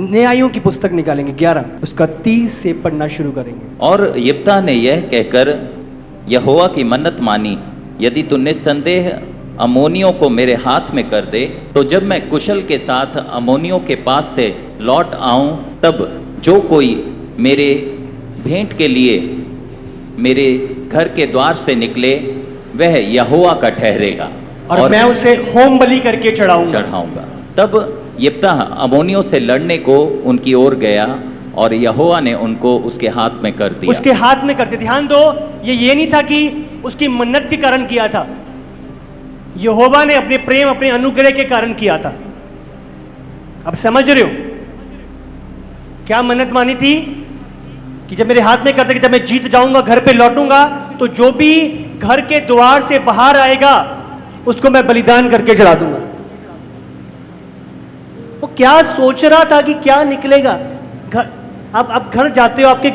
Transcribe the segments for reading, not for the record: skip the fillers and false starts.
न्यायों की पुस्तक निकालेंगे 11 उसका 30 से पढ़ना शुरू करेंगे। और यिप्तह ने यह कहकर यहोवा की मन्नत मानी, यदि तू निस्संदेह अम्मोनियों को मेरे हाथ में कर दे, तो जब मैं कुशल के साथ अम्मोनियों के पास से लौट आऊं, तब जो कोई मेरे भेंट के लिए मेरे घर के द्वार से निकले वह यहोवा का ठहरेगा और मैं उसे होम बलि करके चढ़ाऊंगा। तब यिप्तह अम्मोनियों से लड़ने को उनकी ओर गया और यहोवा ने उनको उसके हाथ में कर दिया। उसके हाथ में कर दिया। ध्यान दो, ये नहीं था कि उसकी मन्नत के कारण किया था, यहोवा ने अपने प्रेम अपने अनुग्रह के कारण किया था। अब समझ रहे हो क्या मन्नत मानी थी कि जब मेरे हाथ में कर दे, जब मैं जीत जाऊंगा, घर पे लौटूंगा, तो जो भी घर के द्वार से बाहर आएगा उसको मैं बलिदान करके चढ़ा दूंगा। वो क्या सोच रहा था कि क्या निकलेगा। घर, आप घर जाते हो, आपके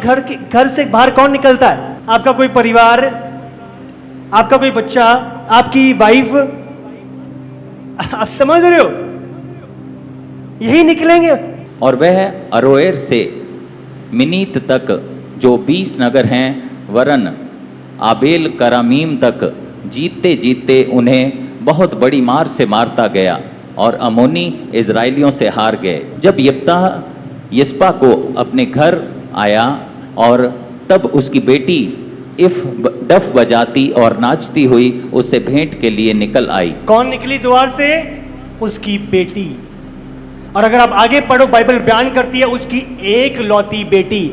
घर से बाहर कौन निकलता है? आपका कोई परिवार, आपका कोई बच्चा, आपकी वाइफ। आप समझ रहे हो, यही निकलेंगे। और वह अरोएर से मिनीत तक जो 20 नगर हैं, वरन आबेल करामीम तक जीतते जीतते उन्हें बहुत बड़ी मार से मारता गया और अम्मोनी इजराइलियों से हार गए। जब यिप्तह यिस्पा को अपने घर आया और तब उसकी बेटी डफ बजाती और नाचती हुई उससे भेंट के लिए निकल आई। कौन निकली द्वार से? उसकी बेटी। और अगर आप आगे पढ़ो, बाइबल बयान करती है उसकी एक लौती बेटी,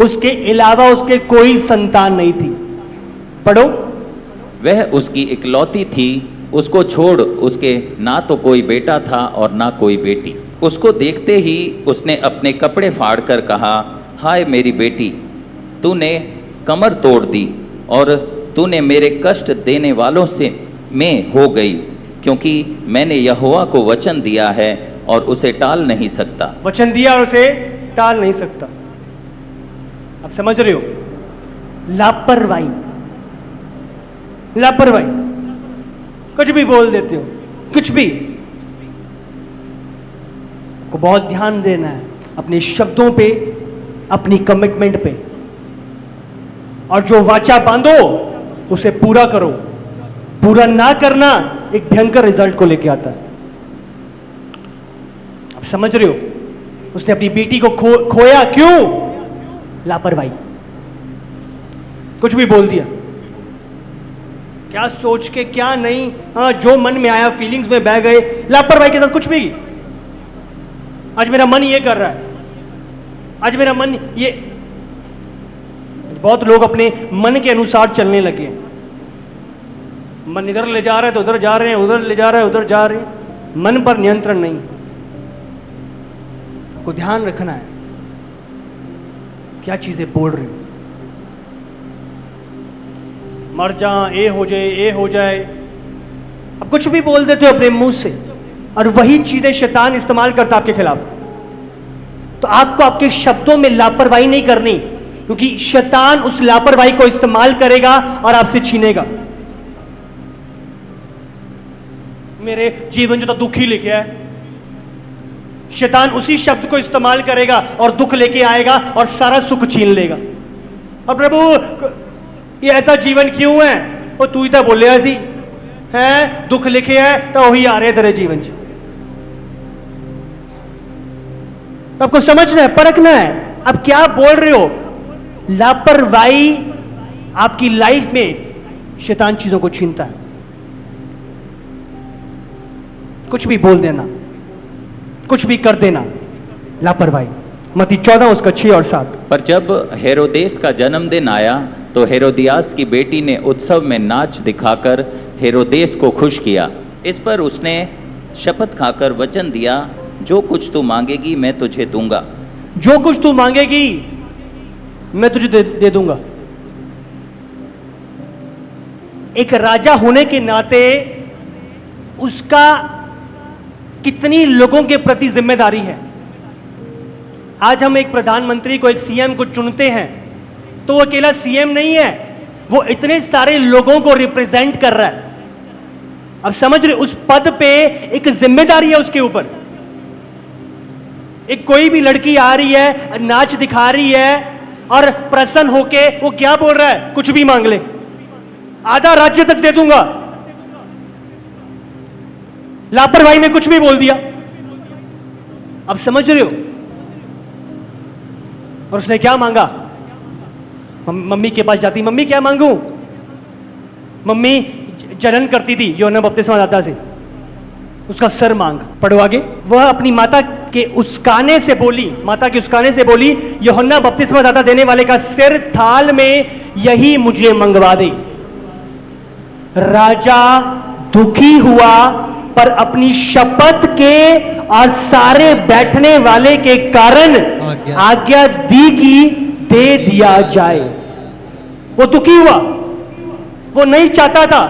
उसके अलावा उसके कोई संतान नहीं थी। पढ़ो, वह उसकी इकलौती थी, उसको छोड़ उसके ना तो कोई बेटा था और ना कोई बेटी। उसको देखते ही उसने अपने कपड़े फाड़कर कहा, हाय मेरी बेटी, तूने कमर तोड़ दी और तूने मेरे कष्ट देने वालों से में हो गई, क्योंकि मैंने यहोवा को वचन दिया है और उसे टाल नहीं सकता। वचन दिया और उसे टाल नहीं सकता। आप समझ रहे हो, लापरवाही, लापरवाही, कुछ भी बोल देते हो, कुछ भी। को बहुत ध्यान देना है अपने शब्दों पे, अपनी कमिटमेंट पे, और जो वाचा बांधो उसे पूरा करो। पूरा ना करना एक भयंकर रिजल्ट को लेके आता है। आप समझ रहे हो, उसने अपनी बेटी को खोया क्यों? लापरवाही, कुछ भी बोल दिया, क्या सोच के क्या नहीं, हाँ जो मन में आया, फीलिंग्स में बह गए, लापरवाही के साथ कुछ भी। आज मेरा मन ये कर रहा है, आज मेरा मन ये। बहुत लोग अपने मन के अनुसार चलने लगे। मन इधर ले जा रहा है तो उधर जा रहे हैं, उधर ले जा रहा है उधर जा रहे हैं। मन पर नियंत्रण नहीं। को ध्यान रखना है क्या चीजें बोल रहे हो। मर जा, ये हो जाए, ये हो जाए, अब कुछ भी बोल देते हो अपने मुंह से, और वही चीजें शैतान इस्तेमाल करता आपके खिलाफ। तो आपको आपके शब्दों में लापरवाही नहीं करनी, क्योंकि शैतान उस लापरवाही को इस्तेमाल करेगा और आपसे छीनेगा। मेरे जीवन जो तो दुख ही लेके आए, शैतान उसी शब्द को इस्तेमाल करेगा और दुख लेके आएगा और सारा सुख छीन लेगा। और प्रभु ये ऐसा जीवन क्यों है? वो तू ही तो बोले ऐसी है, दुख लिखे है तो वही आ रहे तेरे जीवन च। आपको समझना है, परखना है आप क्या बोल रहे हो। लापरवाही आपकी लाइफ में शैतान चीजों को छीनता है। कुछ भी बोल देना, कुछ भी कर देना, लापरवाही। मत्ती 14 उसका 6 और 7। पर जब हेरोदेस का जन्मदिन आया तो हेरोदियास की बेटी ने उत्सव में नाच दिखाकर हेरोदेस को खुश किया। इस पर उसने शपथ खाकर वचन दिया, जो कुछ तू मांगेगी मैं तुझे दूंगा। जो कुछ तू मांगेगी मैं तुझे दे दूंगा। एक राजा होने के नाते उसका कितनी लोगों के प्रति जिम्मेदारी है। आज हम एक प्रधानमंत्री को, एक सीएम को चुनते हैं तो वो अकेला सीएम नहीं है, वो इतने सारे लोगों को रिप्रेजेंट कर रहा है। अब समझ रहे, उस पद पे एक जिम्मेदारी है उसके ऊपर। एक कोई भी लड़की आ रही है, नाच दिखा रही है और प्रसन्न होके वो क्या बोल रहा है, कुछ भी मांग ले, आधा राज्य तक दे दूंगा। लापरवाही में कुछ भी बोल दिया। अब समझ रहे हो? और उसने क्या मांगा? मम्मी के पास जाती, मम्मी क्या मांगू? मम्मी जलन करती थी यूहन्ना बपतिस्मादाता से, उसका सर मांग। पढ़ो आगे। वह अपनी माता के उस्काने से बोली, माता के उस्काने से बोली, यूहन्ना बपतिस्मादाता देने वाले का सिर थाल में यही मुझे मंगवा दे। राजा दुखी हुआ, पर अपनी शपथ के और सारे बैठने वाले के कारण आज्ञा दी कि दे दिया जाए। वो दुखी हुआ, वो नहीं चाहता था,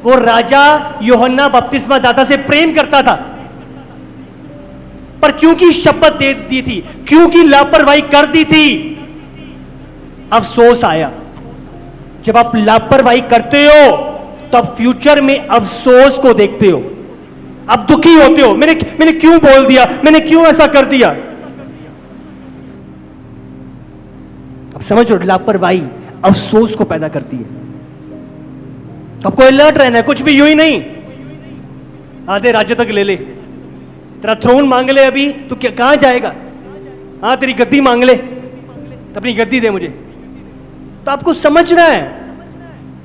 वो राजा यूहन्ना बपतिस्मादाता से प्रेम करता था, पर क्योंकि शपथ दे दी थी, क्योंकि लापरवाही कर दी थी, अफसोस आया। जब आप लापरवाही करते हो तो आप फ्यूचर में अफसोस को देखते हो, आप दुखी होते हो, मैंने क्यों बोल दिया, मैंने क्यों ऐसा कर दिया। अब समझो, लापरवाही अफसोस को पैदा करती है। तो आपको अलर्ट रहना है, कुछ भी यूं ही नहीं आधे राज्य तक ले ले। तेरा थ्रोन मांग ले अभी तो क्या, कहां जाएगा? हाँ, तेरी गद्दी मांग ले तो अपनी गद्दी दे मुझे। तो आपको समझना है,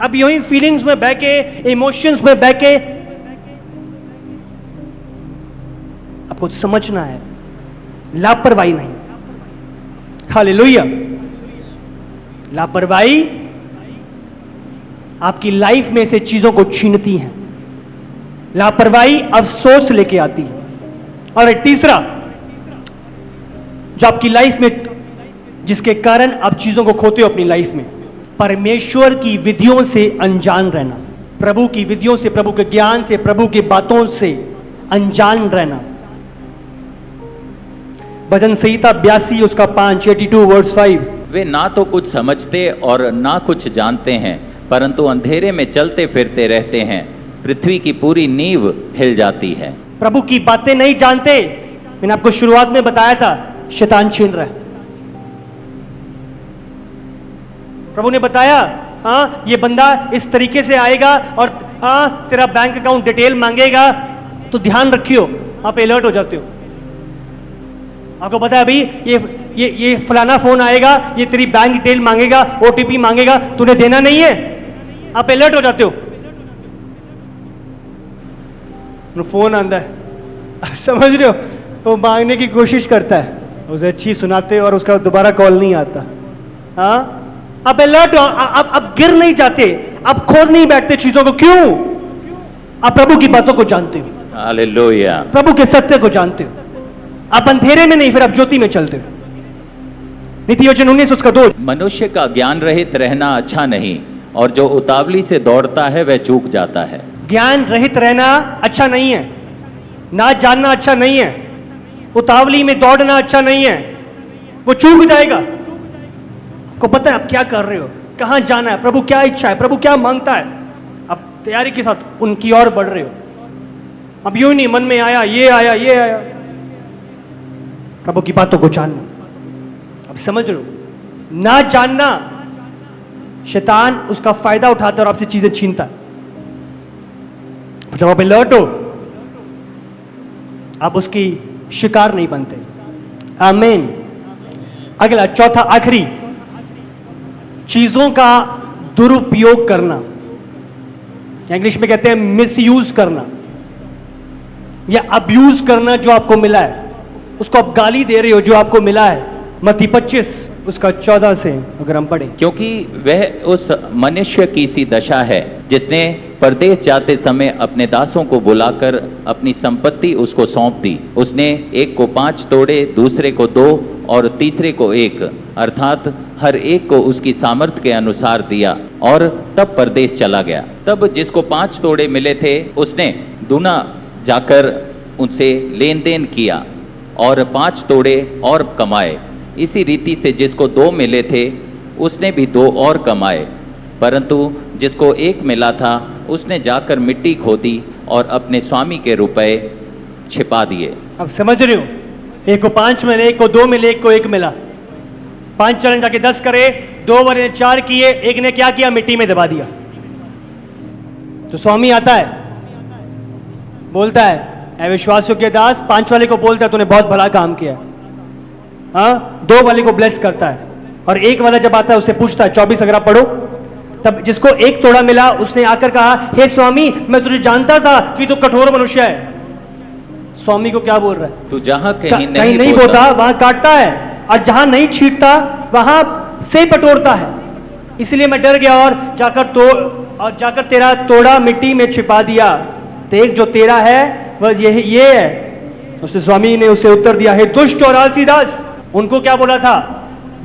अब यूं ही फीलिंग्स में बह के, इमोशंस में बह के आपको समझना है, लापरवाही नहीं। हालेलुया। लापरवाही आपकी लाइफ में से चीजों को छीनती है, लापरवाही अफसोस लेके आती है। और एक तीसरा जो आपकी लाइफ में, जिसके कारण आप चीजों को खोते हो अपनी लाइफ में, परमेश्वर की विधियों से अनजान रहना। प्रभु की विधियों से, प्रभु के ज्ञान से, प्रभु की बातों से अनजान रहना। भजन संहिता 82 उसका 5, 82 वर्स 5। वे ना तो कुछ समझते और ना कुछ जानते हैं, परंतु अंधेरे में चलते फिरते रहते हैं, पृथ्वी की पूरी नींव हिल जाती है। प्रभु की बातें नहीं जानते। मैंने आपको शुरुआत में बताया था, शैतान छीन रहा है। प्रभु ने बताया, हाँ ये बंदा इस तरीके से आएगा और हाँ तेरा बैंक अकाउंट डिटेल मांगेगा, तो ध्यान रखियो, आप अलर्ट हो जाते हो। आपको पता है अभी ये फलाना फोन आएगा, ये तेरी बैंक डिटेल मांगेगा, ओटीपी मांगेगा, तूने देना नहीं है, आप अलर्ट हो जाते हो। फोन आता है, समझ रहे हो, वो मांगने की कोशिश करता है, उसे अच्छी सुनाते हो और उसका दोबारा कॉल नहीं आता। हाँ, आप अलर्ट हो, आप गिर नहीं जाते, आप खोद नहीं बैठते चीजों को। क्यों? आप प्रभु की बातों को जानते हो, हालेलुया, प्रभु के सत्य को जानते हो। आप अंधेरे में नहीं, फिर आप ज्योति में चलते हो। नीति वचन 19 उसका 2। मनुष्य का ज्ञान रहित रहना अच्छा नहीं, और जो उतावली से दौड़ता है वह चूक जाता है। ज्ञान रहित रहना अच्छा नहीं है, ना जानना अच्छा नहीं है, उतावली में दौड़ना अच्छा नहीं है, वो चूक जाएगा। आपको पता है आप क्या कर रहे हो, कहां जाना है, प्रभु क्या इच्छा है, प्रभु क्या मांगता है, आप तैयारी के साथ उनकी ओर बढ़ रहे हो। अब यूं नहीं मन में आया, ये आया, ये आया। प्रभु की बातों को जानना। अब समझ रहे हो, ना जानना, शैतान उसका फायदा उठाता है और आपसे चीजें छीनता है। जब आप अलर्ट हो, आप उसकी शिकार नहीं बनते। आमीन। अगला, चौथा, आखिरी, चीजों का दुरुपयोग करना, इंग्लिश में कहते हैं मिसयूज करना या अब्यूज करना। जो आपको मिला है उसको आप गाली दे रहे हो, जो आपको मिला है। मत्ती 25 उसका 14 से अगर हम पढ़े, क्योंकि वह उस मनुष्य की सी दशा है जिसने परदेश जाते समय अपने दासों को बुलाकर अपनी संपत्ति उसको सौंप दी। उसने एक को 5 तोड़े, दूसरे को 2 और तीसरे को 1, अर्थात हर एक को उसकी सामर्थ्य के अनुसार दिया, और तब परदेश चला गया। तब जिसको 5 तोड़े मिले थे उसने दूना जाकर उनसे लेन देन किया और 5 तोड़े और कमाए। इसी रीति से जिसको 2 मिले थे उसने भी 2 और कमाए, परंतु जिसको 1 मिला था उसने जाकर मिट्टी खोदी और अपने स्वामी के रुपए छिपा दिए। अब समझ रहे हो, एक को 5 मिले, एक को 2 मिले, एक को 1 मिला। 5 चरण जाके 10 करे, 2 वाले ने 4 किए, एक ने क्या किया, मिट्टी में दबा दिया। तो स्वामी आता है, बोलता है, ऐ विश्वास योग्य दास, 5 वाले को बोलता है तूने बहुत भला काम किया। हाँ, 2 वाले को ब्लेस करता है, और 1 वाला जब आता है उससे पूछता है 24 अगर आप पढ़ो, तब जिसको 1 तोड़ा मिला उसने आकर कहा, हे स्वामी मैं तुझे जानता था कि तू कठोर मनुष्य है। स्वामी को क्या बोल रहा है, तू जहां कहीं कहीं नहीं बोता वहां काटता है, और जहां नहीं छींटता वहां से बटोरता है। इसलिए मैं डर गया और जाकर तेरा तोड़ा मिट्टी में छिपा दिया। देख जो तेरा है वह ये है। उसने स्वामी ने उसे उत्तर दिया, हे दुष्ट और आलसी दास। उनको क्या बोला था,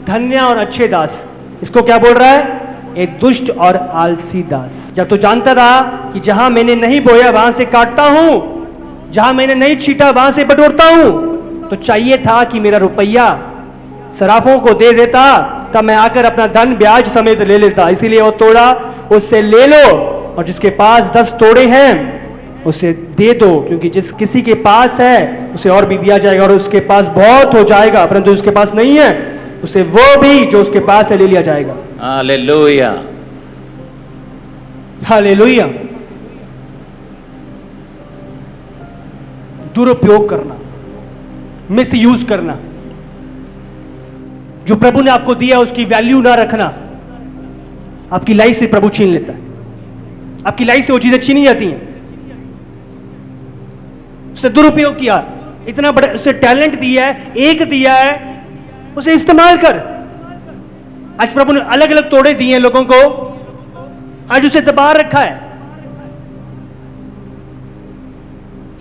धन्य और अच्छे दास। इसको क्या बोल रहा है, ए दुष्ट और आलसी दास। जब तू जानता था कि जहां मैंने नहीं बोया वहां से काटता हूं, जहां मैंने नहीं छीटा वहां से बटोरता हूं, तो चाहिए था कि मेरा रुपया सराफों को दे देता, तब मैं आकर अपना धन ब्याज समेत ले लेता। इसीलिए वो तोड़ा उससे ले लो, और जिसके पास 10 तोड़े हैं उसे दे दो, क्योंकि जिस किसी के पास है उसे और भी दिया जाएगा, और उसके पास बहुत हो जाएगा, परंतु उसके पास नहीं है उसे वो भी जो उसके पास है ले लिया जाएगा। Hallelujah, hallelujah. दुरुपयोग करना, मिस यूज करना, जो प्रभु ने आपको दिया उसकी वैल्यू ना रखना, आपकी लाइफ से प्रभु छीन लेता है। आपकी लाइफ से वो चीजें छीनी जाती हैं। उसने दुरुपयोग किया, इतना बड़ा उसे टैलेंट दिया है, एक दिया है, उसे इस्तेमाल कर। आज प्रभु ने अलग अलग तोड़े दिए हैं लोगों को, आज उसे दबा रखा है,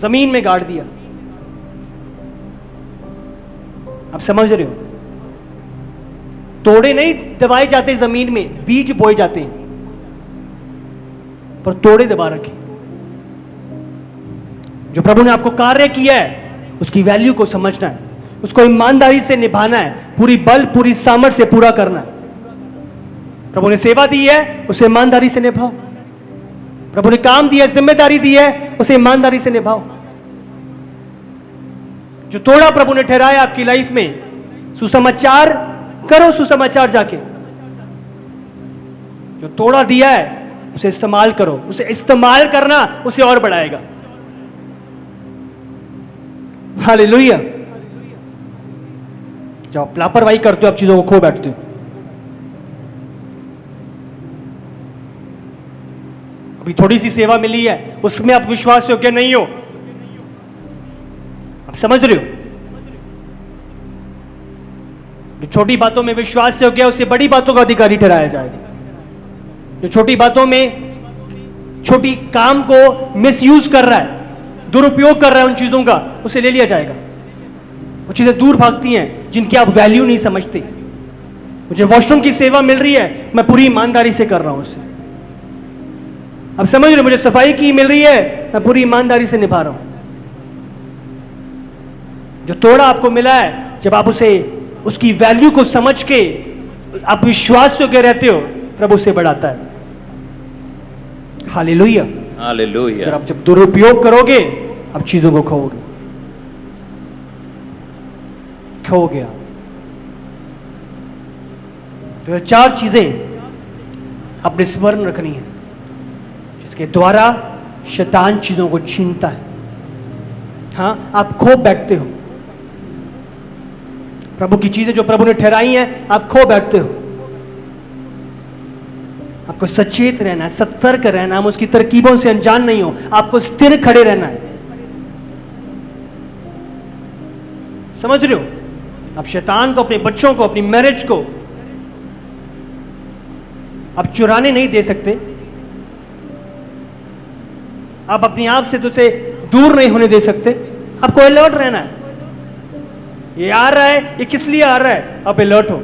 जमीन में गाड़ दिया। आप समझ रहे हो, तोड़े नहीं दबाए जाते जमीन में, बीज बोए जाते हैं, पर तोड़े दबा रखे। जो प्रभु ने आपको कार्य किया है उसकी वैल्यू को समझना है, उसको ईमानदारी से निभाना है, पूरी बल पूरी सामर्थ्य से पूरा करना है। प्रभु ने सेवा दी है, उसे ईमानदारी से निभाओ। प्रभु ने काम दिया, जिम्मेदारी दी है, उसे ईमानदारी से निभाओ। जो तोड़ा प्रभु ने ठहराया आपकी लाइफ में, सुसमाचार करो, सुसमाचार जाके। जो तोड़ा दिया है उसे इस्तेमाल करो, उसे इस्तेमाल करना उसे और बढ़ाएगा। हालेलुया। जब आप लापरवाही करते हो आप चीजों को खो बैठते हो। अभी थोड़ी सी सेवा मिली है, उसमें आप विश्वास योग्य नहीं हो। आप समझ रहे हो, जो छोटी बातों में विश्वास योग्य है उसे बड़ी बातों का अधिकारी ठहराया जाएगा। जो छोटी बातों में, छोटी काम को मिसयूज कर रहा है, दुरुपयोग कर रहा है उन चीजों का, उसे ले लिया जाएगा। वो चीजें दूर भागती हैं जिनकी आप वैल्यू नहीं समझते। मुझे वॉशरूम की सेवा मिल रही है, मैं पूरी ईमानदारी से कर रहा हूं उसे। अब समझ रहे हो, मुझे सफाई की मिल रही है, मैं पूरी ईमानदारी से निभा रहा हूं। जो तोड़ा आपको मिला है, जब आप उसे उसकी वैल्यू को समझ के आप विश्वास योग्य रहते हो, प्रभु से बढ़ाता है। Hallelujah, hallelujah. अगर आप जब दुरुपयोग करोगे आप चीजों को खोओगे, खोओगे आप। तो ये 4 चीजें अपने स्मरण रखनी है जिसके द्वारा शैतान चीजों को छीनता है। हाँ, आप खो बैठते हो प्रभु की चीजें जो प्रभु ने ठहराई हैं, आप खो बैठते हो। आपको सचेत रहना है, सतर्क रहना है, हम उसकी तरकीबों से अनजान नहीं हो, आपको स्थिर खड़े रहना है। समझ रहे हो, आप शैतान को, अपने बच्चों को, अपनी मैरिज को आप चुराने नहीं दे सकते। आप अपने आप से तुझे दूर नहीं होने दे सकते। आपको अलर्ट रहना है। ये आ रहा है, ये किस लिए आ रहा है, आप अलर्ट हो।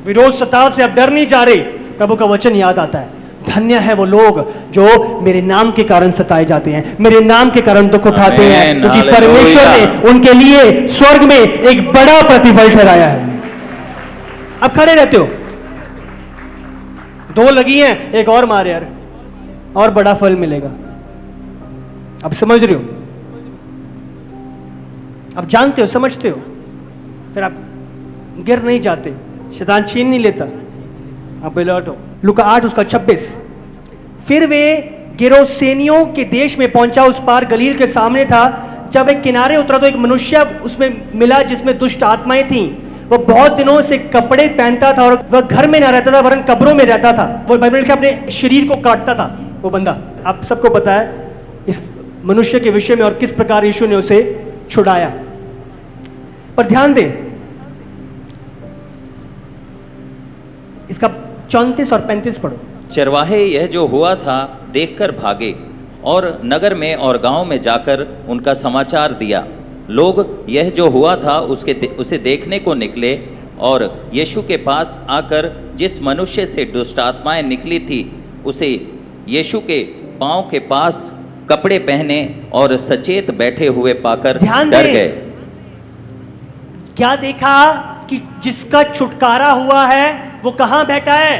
विरोध सताव से आप डर नहीं जा रहे। प्रभु का वचन याद आता है, धन्य है वो लोग जो मेरे नाम के कारण सताए जाते हैं, मेरे नाम के कारण दुख उठाते हैं, क्योंकि परमेश्वर ने उनके लिए स्वर्ग में एक बड़ा प्रतिफल ठहराया है। आप खड़े रहते हो, 2 लगी हैं, एक और मार यार, और बड़ा फल मिलेगा। आप समझ रहे हो? आप जानते हो, समझते हो, फिर आप गिर नहीं जाते, शैतान छीन नहीं लेता, आप अलर्ट हो। लूका 8 उसका 26। फिर वे गिरोसेनियों के देश में पहुंचा, उस पार गलील के सामने था। जब एक किनारे उतरा तो एक मनुष्य उसमें मिला जिसमें दुष्ट आत्माएं थीं। वो बहुत दिनों से कपड़े पहनता था और वह घर में ना रहता था वरन कब्रों में रहता था। वो बाइबल लिखा अपने शरीर को काटता था वो बंदा। आप सबको पता है इस मनुष्य के विषय में और किस प्रकार यीशु ने उसे छुड़ाया। पर ध्यान दें, इसका 34 और 35 पढ़ो। चरवाहे यह जो हुआ था देखकर भागे और नगर में और गांव में जाकर उनका समाचार दिया। लोग यह जो हुआ था उसे देखने को निकले और यीशु के पास आकर जिस मनुष्य से दुष्ट आत्माएं निकली थी उसे यीशु के पांव के पास कपड़े पहने और सचेत बैठे हुए पाकर डर गए। क्या देखा कि जिसका छुटकारा हुआ है वो कहां बैठा है?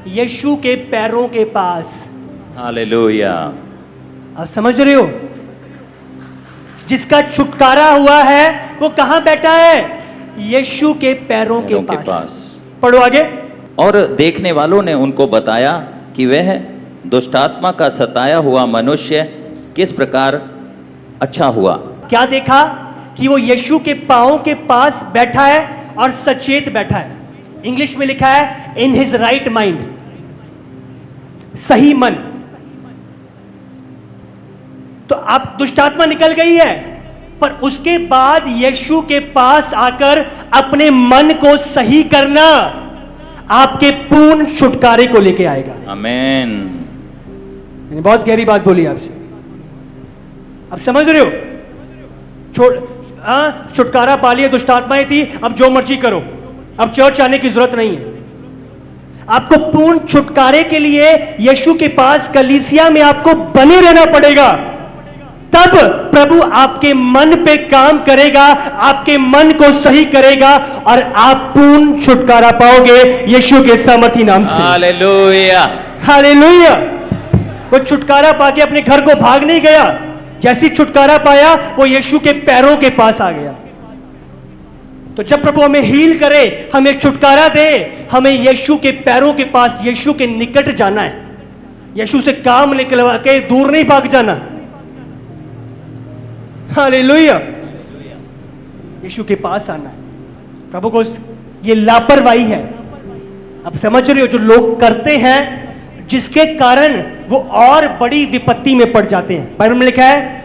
यीशु के पैरों के पास। हालेलुया। आप समझ रहे हो? जिसका छुटकारा हुआ है वो कहां बैठा है? यीशु के पैरों के पास। पढ़ो आगे। और देखने वालों ने उनको बताया कि वह दुष्टात्मा का सताया हुआ मनुष्य किस प्रकार अच्छा हुआ। क्या देखा? कि वो यीशु के पांव के पास बैठा है और सचेत बैठा है। इंग्लिश में लिखा है इन हिज राइट माइंड, सही मन। तो आप दुष्टात्मा निकल गई है, पर उसके बाद यीशु के पास आकर अपने मन को सही करना आपके पूर्ण छुटकारे को लेके आएगा। आमीन। मैंने बहुत गहरी बात बोली आपसे, आप समझ रहे हो? छुटकारा पा लिया, दुष्टात्माएं थी, अब जो मर्जी करो, अब चर्च आने की जरूरत नहीं है। आपको पूर्ण छुटकारे के लिए यीशु के पास कलीसिया में आपको बने रहना पड़ेगा। तब प्रभु आपके मन पे काम करेगा, आपके मन को सही करेगा और आप पूर्ण छुटकारा पाओगे यीशु के सामर्थी नाम से। Hallelujah, hallelujah. वो छुटकारा पाके अपने घर को भाग नहीं गया, जैसी छुटकारा पाया वो यीशु के पैरों के पास आ गया। तो जब प्रभु हमें हील करे, हमें छुटकारा दे, हमें यीशु के पैरों के पास, यीशु के निकट जाना है। यीशु से काम निकलवा के दूर नहीं भाग जाना। हालेलुया। यीशु के पास आना है। प्रभु को ये लापरवाही है, आप समझ रहे हो, जो लोग करते हैं जिसके कारण वो और बड़ी विपत्ति में पड़ जाते हैं। बाइबल में लिखा है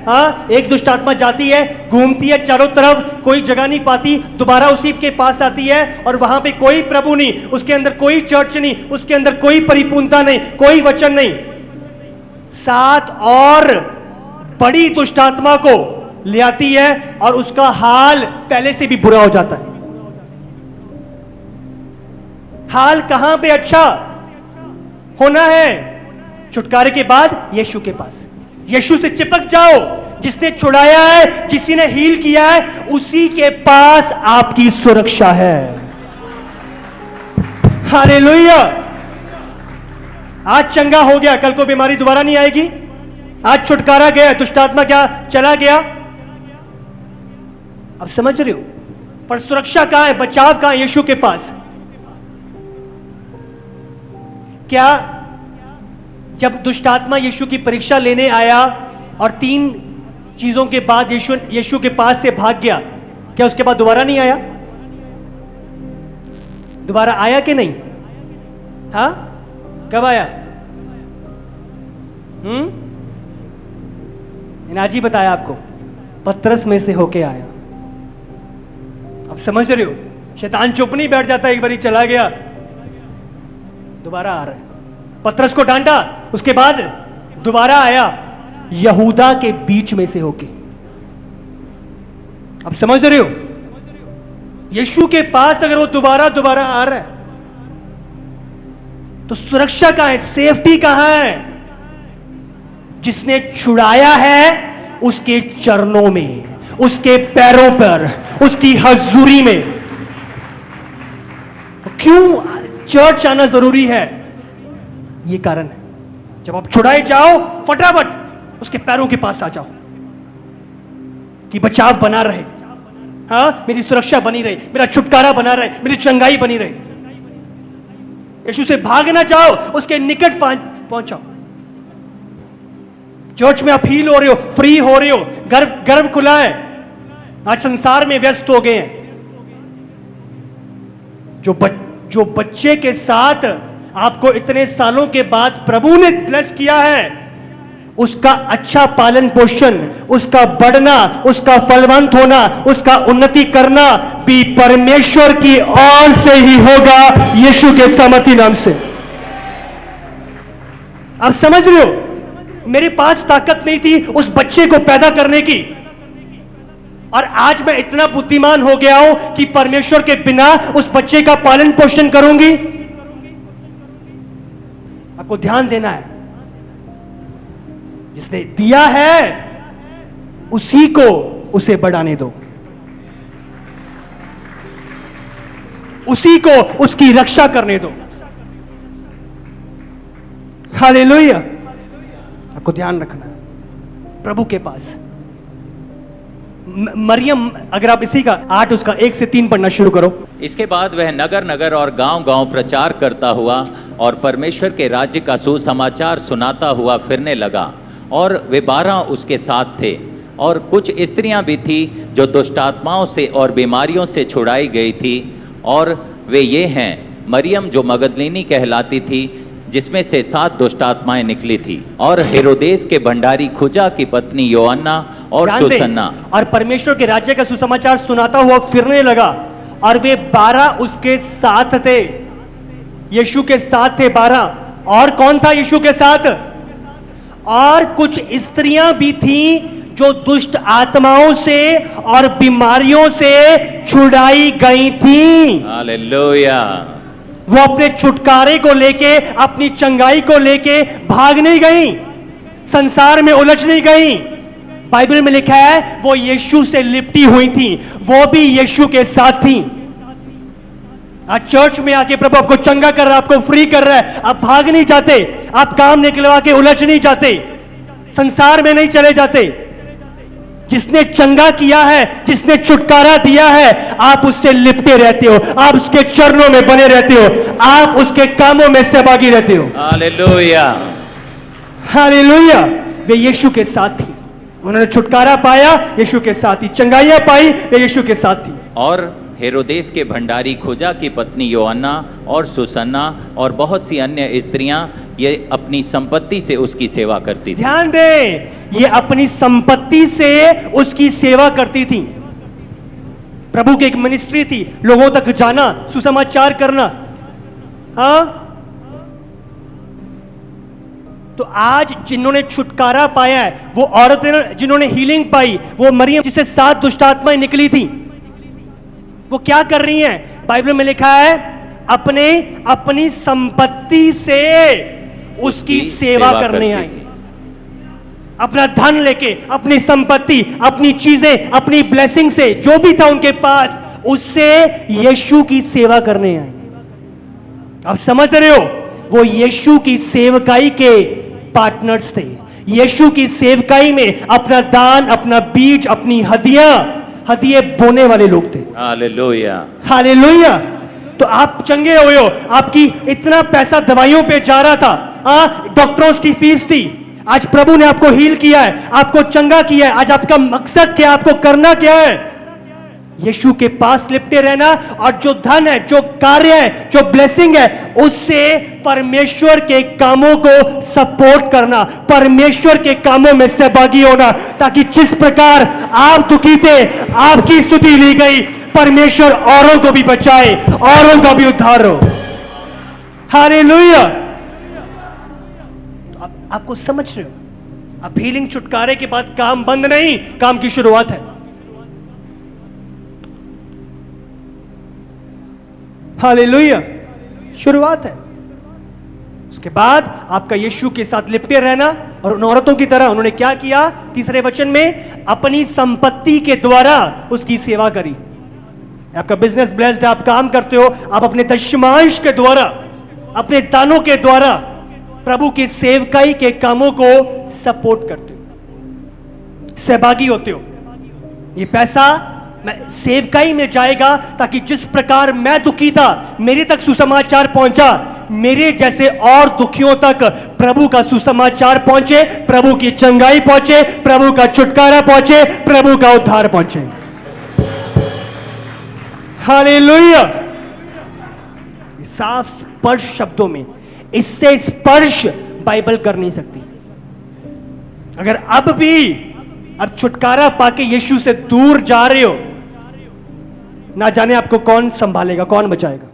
एक दुष्ट आत्मा जाती है, घूमती है चारों तरफ, कोई जगह नहीं पाती, दोबारा उसी के पास आती है और वहां पे कोई प्रभु नहीं, उसके अंदर कोई चर्च नहीं, उसके अंदर कोई परिपूर्णता नहीं, कोई वचन नहीं। 7 और बड़ी दुष्ट आत्मा को ले आती है और उसका हाल पहले से भी बुरा हो जाता है। हाल कहां पे अच्छा होना है? छुटकारे के बाद यीशु के पास, यीशु से चिपक जाओ। जिसने छुड़ाया है, जिसी ने हील किया है, उसी के पास आपकी सुरक्षा है। हालेलुया। आज चंगा हो गया, कल को बीमारी दोबारा नहीं आएगी। आज छुटकारा गया, दुष्टात्मा क्या चला गया। अब समझ रहे हो? पर सुरक्षा कहां है, बचाव कहां है? यीशु के पास। क्या जब दुष्टात्मा यीशु की परीक्षा लेने आया और 3 चीजों के बाद यीशु के पास से भाग गया, क्या उसके बाद दोबारा नहीं आया? दोबारा आया कि नहीं? हाँ, कब आया? आज ही बताया आपको, पतरस में से होके आया। अब समझ रहे हो? शैतान चुप नहीं बैठ जाता, एक बारी चला गया दोबारा आ रहा है। पतरस को डांटा, उसके बाद दोबारा आया यहूदा के बीच में से होके। अब समझ रहे हो? यीशु के पास अगर वो दोबारा आ रहा है तो सुरक्षा कहां है, सेफ्टी कहां है? जिसने छुड़ाया है उसके चरणों में, उसके पैरों पर, उसकी हजूरी में। क्यों चर्च आना जरूरी है? ये कारण है। जब आप छुड़ाए जाओ, फटाफट उसके पैरों के पास आ जाओ। कि बचाव बना रहे, हाँ, मेरी सुरक्षा बनी रहे, मेरा छुटकारा बना रहे, मेरी चंगाई बनी रहे। यीशु से भागना चाहो, उसके निकट पहुंचाओ। चर्च में आप हील हो रहे हो, फ्री हो रहे हो, गर्व खुला है। आज संसार में व्यस्त हो गए हैं। जो बच्चे के साथ आपको इतने सालों के बाद प्रभु ने ब्लेस किया है, उसका अच्छा पालन पोषण, उसका बढ़ना, उसका फलवंत होना, उसका उन्नति करना भी परमेश्वर की ओर से ही होगा, यीशु के सामर्थी नाम से। आप समझ रहे हो? मेरे पास ताकत नहीं थी उस बच्चे को पैदा करने की, और आज मैं इतना बुद्धिमान हो गया हूं कि परमेश्वर के बिना उस बच्चे का पालन पोषण करूंगी। आपको ध्यान देना है, जिसने दिया है उसी को उसे बढ़ाने दो, उसी को उसकी रक्षा करने दो। हालेलुया। आपको ध्यान रखना है प्रभु के पास। मरियम, अगर आप इसी का 8 उसका 1 से 3 पढ़ना शुरू करो। इसके बाद वह नगर नगर और गांव गांव प्रचार करता हुआ और परमेश्वर के राज्य का सुसमाचार सुनाता हुआ फिरने लगा, और वे 12 उसके साथ थे। और कुछ स्त्रियां भी थी जो दुष्टात्माओं से और बीमारियों से छुड़ाई गई थी, और वे ये हैं, मरियम जो मगदलीनी कहलाती थी, जिसमें से 7 दुष्टात्माएं निकली थी, और हेरोदेस के भंडारी खुजा की पत्नी योअन्ना और सुसन्ना। और परमेश्वर के राज्य का सुसमाचार सुनाता हुआ फिरने लगा, और वे 12 उसके साथ थे, यीशु के साथ थे 12। और कौन था यीशु के साथ? और कुछ स्त्रियां भी थीं जो दुष्ट आत्माओं से और बीमारियों से छुड़ाई गई थीं। हालेलुया। वो अपने छुटकारे को लेके, अपनी चंगाई को लेके भाग नहीं गई, संसार में उलझ नहीं गई। बाइबल में लिखा है वो यीशु से लिपटी हुई थी, वो भी यीशु के साथ थी। आज चर्च में आके प्रभु आपको चंगा कर रहा है, आपको फ्री कर रहा है, आप भाग नहीं जाते, आप काम निकलवा के उलझ नहीं जाते, संसार में नहीं चले जाते। जिसने चंगा किया है, जिसने छुटकारा दिया है, आप उससे लिपटे रहते हो, आप उसके चरणों में बने रहते हो, आप उसके कामों में सहभागी रहते हो। हालेलुया। हालेलुया। वे यीशु के साथ थी, उन्होंने छुटकारा पाया, यीशु के साथ ही चंगाइयां पाई, वे यीशु के साथ थी। और हेरोदेस के भंडारी खुजा की पत्नी योअन्ना और सुसन्ना और बहुत सी अन्य स्त्रियां ये अपनी संपत्ति से उसकी सेवा करती थी। ध्यान दें, ये अपनी संपत्ति से उसकी सेवा करती थी। प्रभु की एक मिनिस्ट्री थी, लोगों तक जाना, सुसमाचार करना। हाँ, तो आज जिन्होंने छुटकारा पाया है, वो औरतें जिन्होंने हीलिंग पाई, वो मरियम जिसे 7 दुष्टात्माएं निकली थी, वो क्या कर रही हैं? बाइबल में लिखा है अपनी संपत्ति से उसकी सेवा करने आई। अपना धन लेके, अपनी संपत्ति, अपनी चीजें, अपनी ब्लेसिंग से, जो भी था उनके पास, उससे यीशु की सेवा करने आई। आप समझ रहे हो? वो यीशु की सेवकाई के पार्टनर्स थे। यीशु की सेवकाई में अपना दान, अपना बीज, अपनी हदिये बोने वाले लोग थे। हालेलुया। हालेलुया। तो आप चंगे हुए हो, आपकी इतना पैसा दवाइयों पे जा रहा था, डॉक्टरों की फीस थी, आज प्रभु ने आपको हील किया है, आपको चंगा किया है। आज आपका मकसद क्या, आपको करना क्या है? यीशु के पास लिपटे रहना, और जो धन है, जो कार्य है, जो ब्लेसिंग है, उससे परमेश्वर के कामों को सपोर्ट करना, परमेश्वर के कामों में सहभागी होना, ताकि जिस प्रकार आप दुखी थे, आपकी स्तुति ली गई, परमेश्वर औरों को भी बचाए, औरों का भी उद्धार हो। हालेलुया। तो आपको समझ रहे हो? अब हीलिंग, छुटकारे के बाद काम बंद नहीं, काम की शुरुआत है। हालेलुया। शुरुआत है। उसके बाद आपका यीशु के साथ लिपटे रहना, और उन औरतों की तरह उन्होंने क्या किया? तीसरे वचन में अपनी संपत्ति के द्वारा उसकी सेवा करी। आपका बिजनेस ब्लेस्ड है, आप काम करते हो, आप अपने दशमांश के द्वारा, अपने दानों के द्वारा प्रभु की सेवकाई के कामों को सपोर्ट करते हो, सहभागी होते हो। ये पैसा मैं सेवकाई में जाएगा ताकि जिस प्रकार मैं दुखी था, मेरे तक सुसमाचार पहुंचा, मेरे जैसे और दुखियों तक प्रभु का सुसमाचार पहुंचे, प्रभु की चंगाई पहुंचे, प्रभु का छुटकारा पहुंचे, प्रभु का उद्धार पहुंचे। हालेलुया। साफ स्पर्श शब्दों में, इससे स्पर्श बाइबल कर नहीं सकती। अगर अब छुटकारा पाके यीशु से दूर जा रहे हो, ना जाने आपको कौन संभालेगा, कौन बचाएगा।